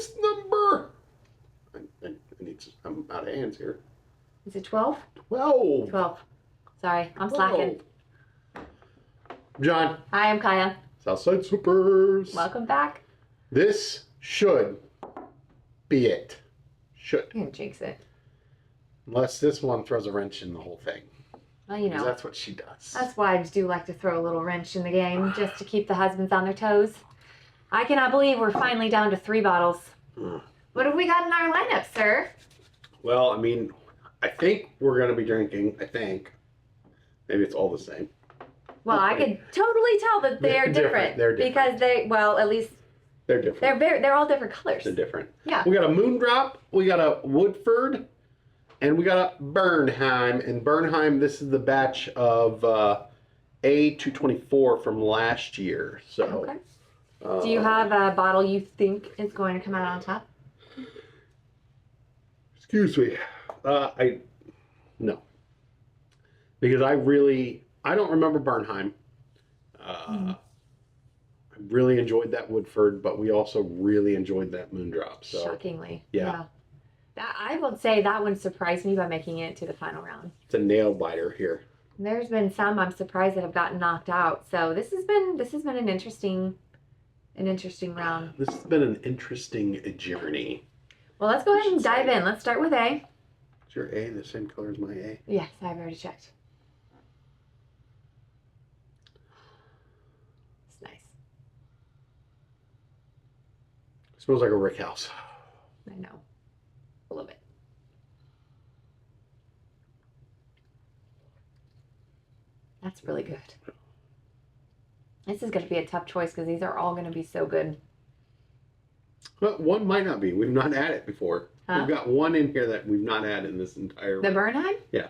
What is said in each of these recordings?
Proof's number. I'm out of hands here. Is it 12? 12. 12. Sorry, I'm slacking. John. Hi, I'm Kaya. Southside Swoopers. Welcome back. This should be it. Should. You're gonna jinx it. Unless this one throws a wrench in the whole thing. Well, you know. That's what she does. That's wives do like to throw a little wrench in the game just to keep the husbands on their toes. I cannot believe we're finally down to 3 bottles. What have we got in our lineup, sir? Well, I mean, I think we're going to be drinking, maybe it's all the same. Well, I could totally tell that they are different. They're different. Because at least they're different. They're all different colors. They're different. Yeah. We got a Moondrop, we got a Woodford, and we got a Bernheim. And Bernheim, this is the batch of A224 from last year. So. Okay. Do you have a bottle you think is going to come out on top? Excuse me. No. Because I don't remember Bernheim. I really enjoyed that Woodford, but we also really enjoyed that Moondrop. So. Shockingly. Yeah. That, I would say that one surprised me by making it to the final round. It's a nail biter here. There's been some I'm surprised that have gotten knocked out. So this has been an interesting round. This has been an interesting journey. Well, let's go ahead and dive in. Let's start with A. Is your A the same color as my A? Yes, I've already checked. It's nice. It smells like a Rick House. I know. A little bit. That's really good. This is going to be a tough choice because these are all going to be so good. Well, one might not be. We've not had it before. Huh? We've got one in here that we've not had in this entire... The Bernheim? Yeah.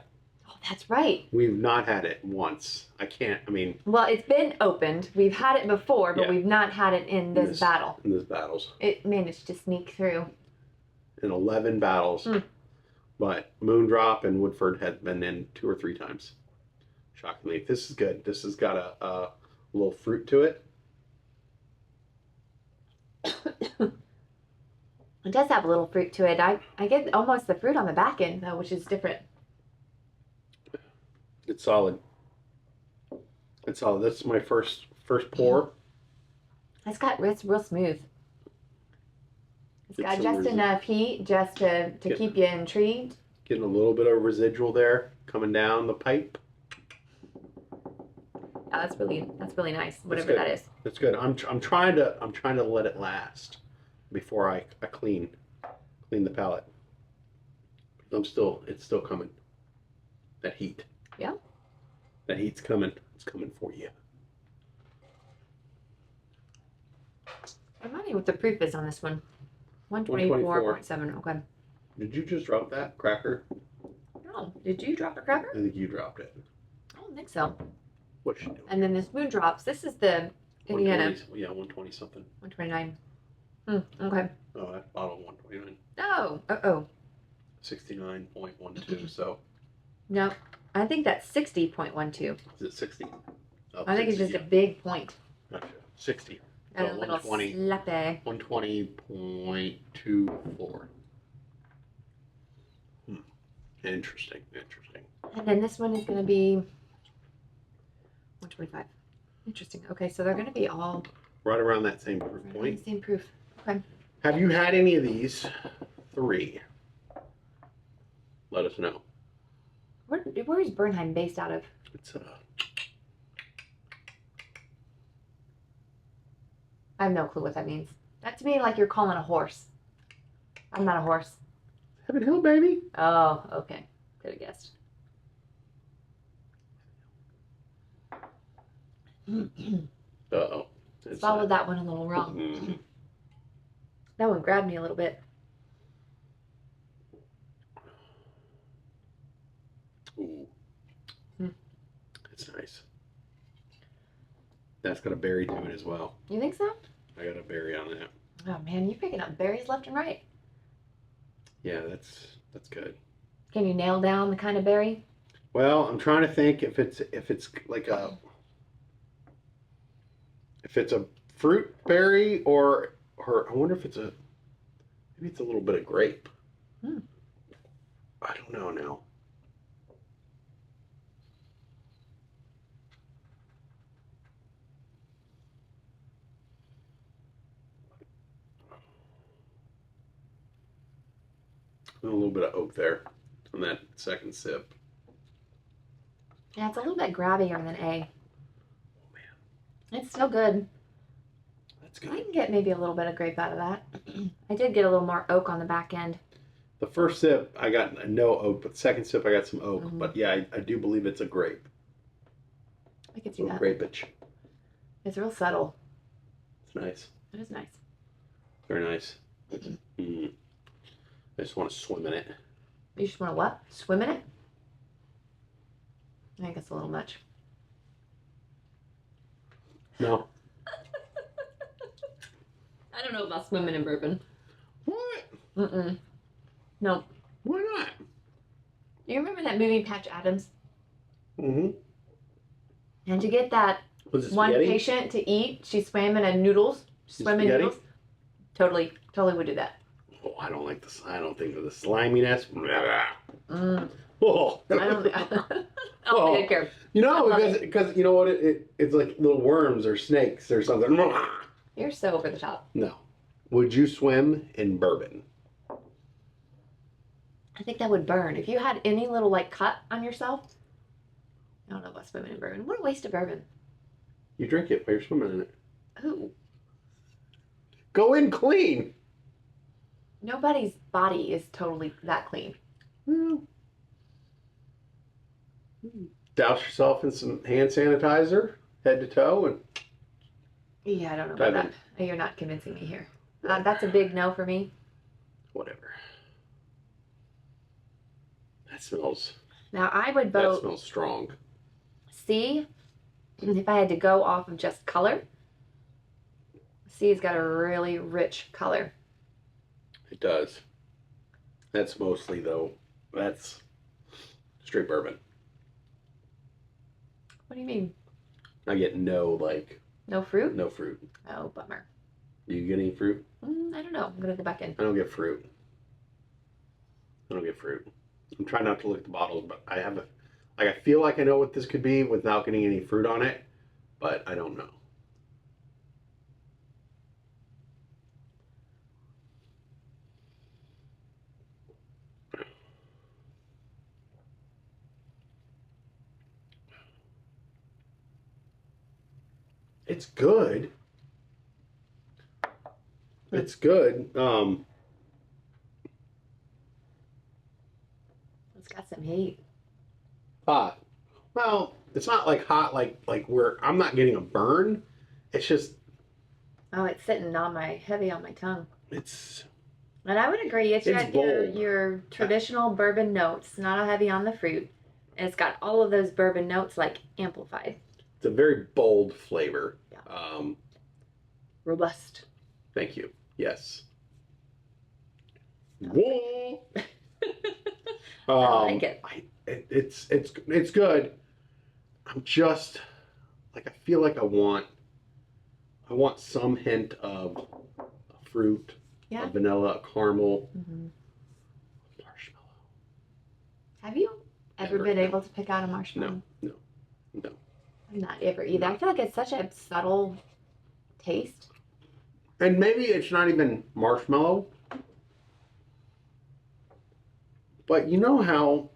Oh, that's right. We've not had it once. Well, it's been opened. We've had it before, but we've not had it in this battle. In this battles. It managed to sneak through. In 11 battles. But Moondrop and Woodford had been in 2 or 3 times. Shockingly. This is good. This has got a little fruit to it. It does have a little fruit to it. I get almost the fruit on the back end, though, which is different. It's solid. It's solid. This is my first pour. It's real smooth. It's got just enough heat just to keep you intrigued. Getting a little bit of residual there coming down the pipe. Yeah, that's really nice. Whatever that is. That's good. I'm trying to let it last before I clean the palate. It's still coming. That heat. Yeah. That heat's coming. It's coming for you. Remind me what the proof is on this one. 124.7. Okay. Did you just drop that cracker? No. Did you drop a cracker? I think you dropped it. I don't think so. What's she doing? And then this Moondrops. This is the Indiana. Yeah, 120 something. 129. Okay. Oh, that bottle 129. Oh. Uh-oh. 69.12. So. No. I think that's 60.12. Is it 60? Oh, I think 60, it's just a big point. Gotcha. 60. And So a little 120. slappy. 120.24. Interesting. And then this one is going to be 125. Interesting. Okay, so they're going to be all Right around that same proof point. same proof. Okay. Have you had any of these 3? Let us know. Where is Bernheim based out of? It's I have no clue what that means. That to me like you're calling a horse. I'm not a horse. Heaven Hill, baby. Oh, okay. Could have guessed. Uh-oh. Swallowed that one a little wrong. That one grabbed me a little bit. Ooh. It's nice. That's got a berry to it as well. You think so? I got a berry on that. Oh man, you're picking up berries left and right. Yeah, that's good. Can you nail down the kind of berry? Well, I'm trying to think if it's like if it's a fruit berry or I wonder if it's a Maybe it's a little bit of grape. Hmm. I don't know now. A little bit of oak there on that second sip. Yeah, it's a little bit grabbier than A. Oh man, It's still good. that's I good. can get maybe a little bit of grape out of that. I did get a little more oak on the back end. The first sip, I got no oak, but the second sip, I got some oak. Mhm. But yeah, I do believe it's a grape. I could see Little that. grapeage. It's real subtle. It's nice. It is nice. Very nice. Mm. I just want to swim in it. You just want to what? Swim in it? I think it's a little much. No. I don't know about swimming in bourbon. What? Mm-mm. No. Why not? You remember that movie Patch Adams? Mm-hmm. And to get that Was it one spaghetti? patient to eat, she swam in a noodles. Swim in Spaghetti? noodles. Totally would do that. Oh, I don't like this. I don't think of the sliminess. Mm. Oh. I don't think I care. You know, I love because you know what? It's like little worms or snakes or something. You're so over the top. No. Would you swim in bourbon? I think that would burn. If you had any little like cut on yourself, I don't know about swimming in bourbon. What a waste of bourbon. You drink it while you're swimming in it. Who? Go in clean. Nobody's body is totally that clean. Douse yourself in some hand sanitizer, head to toe, and Yeah, I don't know about Dive that. You're not convincing me here. That's a big no for me. whatever. That smells. Now I would That vote smells strong. C. If I had to go off of just color, C's got a really rich color. It does. That's mostly though. That's straight bourbon. What do you mean? I get no No fruit? no fruit. Oh, bummer. Do you get any fruit? I don't know. I'm gonna go back in. I don't get fruit. I don't get fruit. I'm trying not to look at the bottles, but I have I feel like I know what this could be without getting any fruit on it, but I don't know. It's good. It's good. It's got some heat. Hot. Well, it's not like hot like where I'm not getting a burn. It's just Oh, it's sitting on heavy on my tongue. it's And I would agree. It's got bold. your traditional bourbon notes, not heavy on the fruit. And it's got all of those bourbon notes like amplified. a very bold flavor. Yeah. Robust. Thank you. Yes. Whoa. I like it. It's good. I'm just like I feel like I want some hint of fruit, Yeah. a vanilla, a caramel, Mm-hmm. marshmallow. Have you ever Never, been no. able to pick out a marshmallow? No. I'm not ever either. I feel like it's such a subtle taste. And maybe it's not even marshmallow. But you know how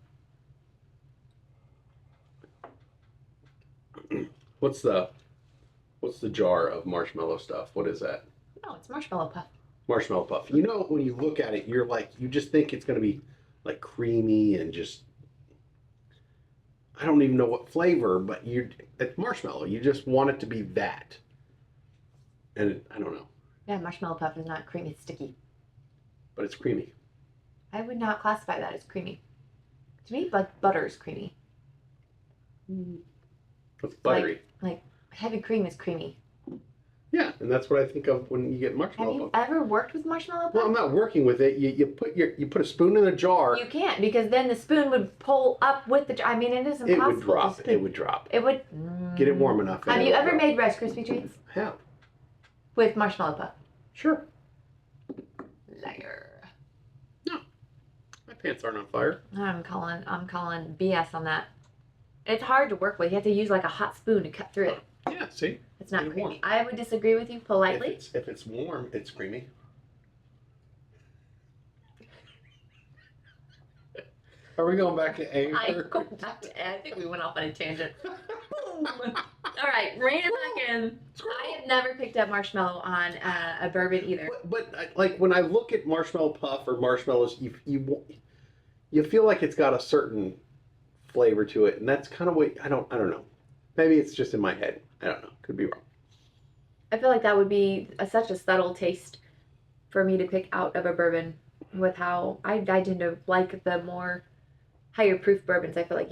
what's the jar of marshmallow stuff? What is that? No, it's marshmallow puff. Marshmallow puff. You know when you look at it, you're like you just think it's gonna be like creamy and just I don't even know what flavor, but it's marshmallow. You just want it to be that. And I don't know, Yeah, marshmallow puff is not creamy. It's sticky. but it's creamy. I would not classify that as creamy. To me, like butter is creamy. It's buttery. Like heavy cream is creamy. Yeah, and that's what I think of when you get Have marshmallow you puff. ever worked with marshmallow puff? Well, I'm not working with it. You put a spoon in a jar. You can't because then the spoon would pull up with the. I mean, it is impossible. It would drop. to spoon. It would drop. It would. Get it warm enough. and Have it you would ever drop. made Rice Krispie treats I have. with marshmallow puff? Sure. Liar. pants aren't on fire. I'm calling BS on that. It's hard to work with. You have to use like a hot spoon to cut through it. Yeah, see? It's not Get it creamy. warm. I would disagree with you politely. If it's warm, it's creamy. Are we going back to A? I think we went off on a tangent. All right, rein it back in. I have never picked up marshmallow on a bourbon either. But like when I look at marshmallow puff or marshmallows, you feel like it's got a certain flavor to it, and that's kind of what I don't know. Maybe it's just in my head. I don't know. Could be wrong. I feel like that would be such a subtle taste for me to pick out of a bourbon. With how I tend to like the more higher proof bourbons, I feel like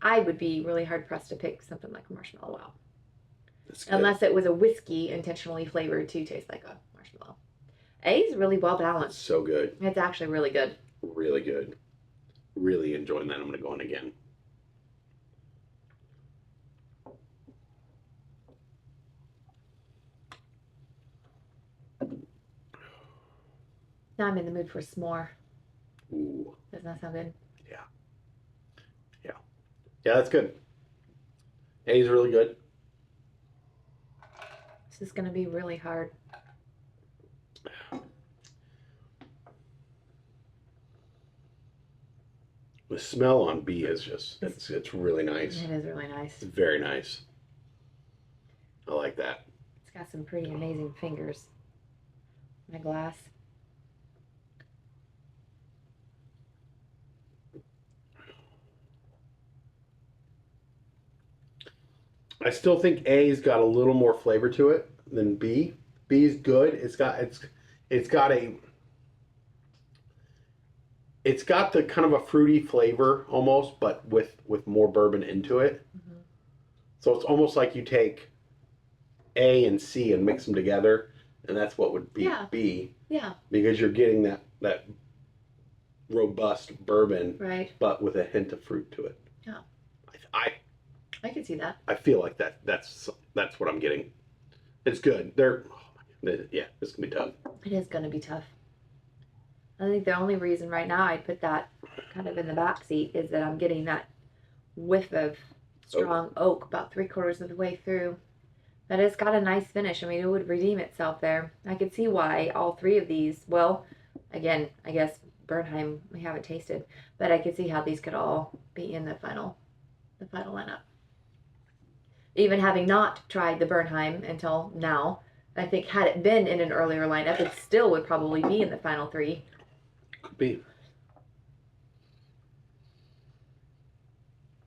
I would be really hard pressed to pick something like a marshmallow out. Unless it was a whiskey intentionally flavored to taste like a marshmallow. A is really well balanced. So good. It's actually really good. Really good. Really enjoying that. I'm going to go in again. Now I'm in the mood for s'more. Ooh. Doesn't that sound good? Yeah. Yeah. Yeah, that's good. A is really good. This is going to be really hard. The smell on B is just, it's really nice. It is really nice. It's very nice. I like that. It's got some pretty amazing fingers. My glass. I still think A's got a little more flavor to it than B. B's good. It's got the kind of a fruity flavor almost, but with more bourbon into it. Mm-hmm. So it's almost like you take A and C and mix them together, and that's what would be B. Yeah. Because you're getting that robust bourbon, right, but with a hint of fruit to it. Yeah. I can see that. I feel like that's what I'm getting. It's good. Yeah, this can be tough. It is going to be tough. I think the only reason right now I'd put that kind of in the back seat is that I'm getting that whiff of strong oak about 3/4 of the way through. But it's got a nice finish. I mean, it would redeem itself there. I could see why all three of these, well, again, I guess Bernheim we haven't tasted, but I could see how these could all be in the final lineup. Even having not tried the Bernheim until now, I think had it been in an earlier lineup, it still would probably be in the final three. Could be.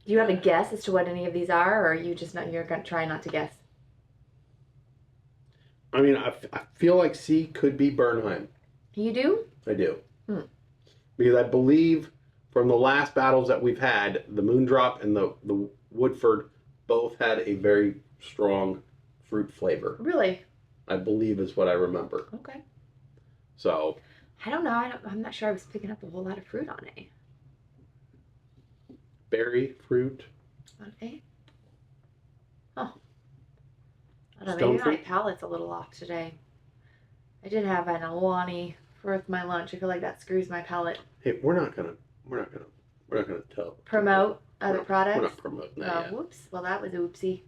Do you have a guess as to what any of these are, or are you just not? You're gonna try not to guess. I mean, I feel like C could be Bernheim. You do? I do. Because I believe from the last battles that we've had, the Moondrop and the Woodford both had a very strong fruit flavor. Really? I believe is what I remember. Okay. So. I don't know. I'm not sure I was picking up a whole lot of fruit on A. Berry fruit. On A? Oh. I don't know. Stone Maybe fruit? my palate's a little off today. I did have an Alani for my lunch. I feel like that screws my palate. Hey, we're not gonna tell. Promote other products? We're not promoting that yet. Whoops. Well, that was oopsie.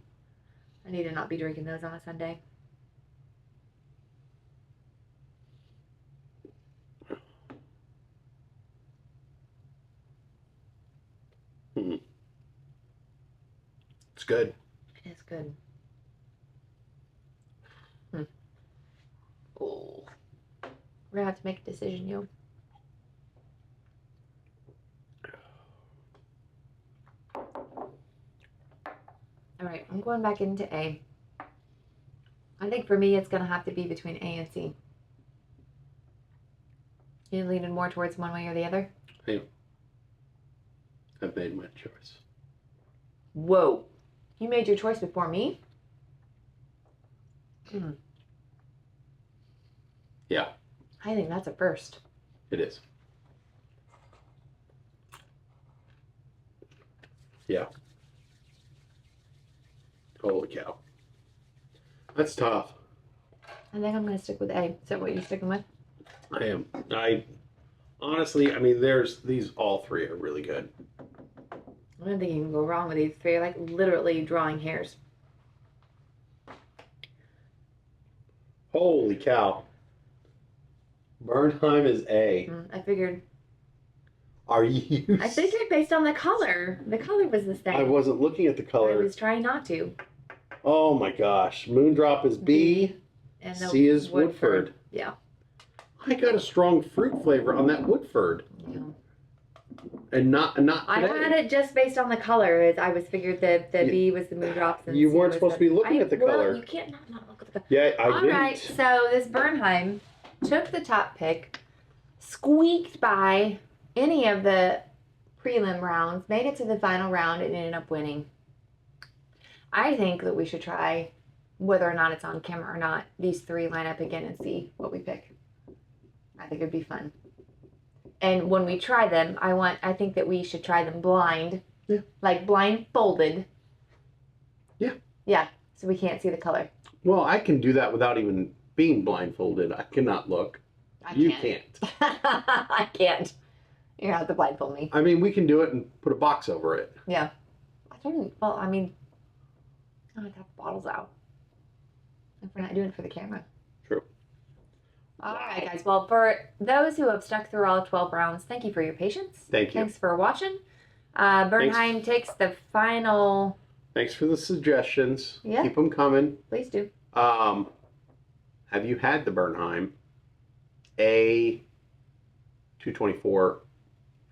I need to not be drinking those on a Sunday. It's good. It is good. Oh. We're gonna have to make a decision, you. All right, I'm going back into A. I think for me, it's gonna have to be between A and C. You leaning more towards one way or the other? I am. I've made my choice. Whoa. You made your choice before me? Yeah. I think that's a first. It is. Yeah. Holy cow. That's tough. I think I'm going to stick with A. Is that what you're sticking with? I am. honestly, I mean, these all three are really good. I don't think you can go wrong with these three. Like literally drawing hairs. Holy cow. Bernheim is A. I figured. Are you? I figured based on the color. The color was the same. I wasn't looking at the I color. was trying not to. Oh my gosh. Moondrop is B. And C is Woodford. Yeah. I got a strong fruit flavor on that Woodford. Yeah. And not today. I had it just based on the color. As I was figured that the B was the Moondrops. And You C weren't was supposed to be looking at the color. You can't not look at the color. Yeah, I All didn't. right, so this Bernheim took the top pick, squeaked by any of the prelim rounds, made it to the final round, and ended up winning. I think that we should try, whether or not it's on camera or not, these three line up again and see what we pick. I think it'd be fun. And when we try them, I think that we should try them blind. Yeah. Like blindfolded. Yeah. Yeah, so we can't see the color. Well, I can do that without even being blindfolded. I cannot look. You can't. I can't. You're gonna have to blindfold me. I mean, we can do it and put a box over it. Yeah. Well, I mean, I would have the bottles out. If we're not doing it for the camera. True. All right, guys. Well, for those who have stuck through all 12 rounds, thank you for your patience. Thank you. Thanks for watching. Bernheim takes the final. Thanks for the suggestions. Yeah. Keep them coming. Please do. Have you had the Bernheim A 224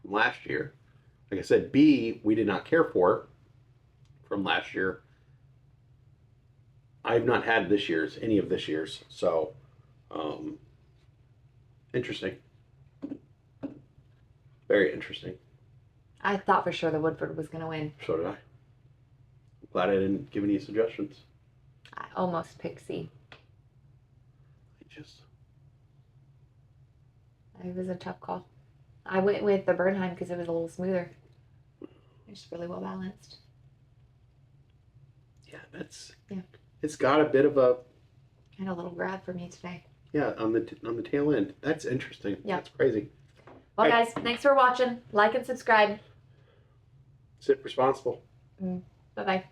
from last year? Like I said, B we did not care for from last year. I've not had any of this year's. So, interesting. Very interesting. I thought for sure the Woodford was going to win. So did I. Glad I didn't give any suggestions. I almost picked C. It was a tough call. I went with the Bernheim because it was a little smoother. It's really well balanced. Yeah, Yeah. It's got a bit of a Had a little grab for me today. on the tail end. That's interesting. Yeah. That's crazy. Well, Hey. guys, thanks for watching. Like and subscribe. Sit responsible. Bye-bye.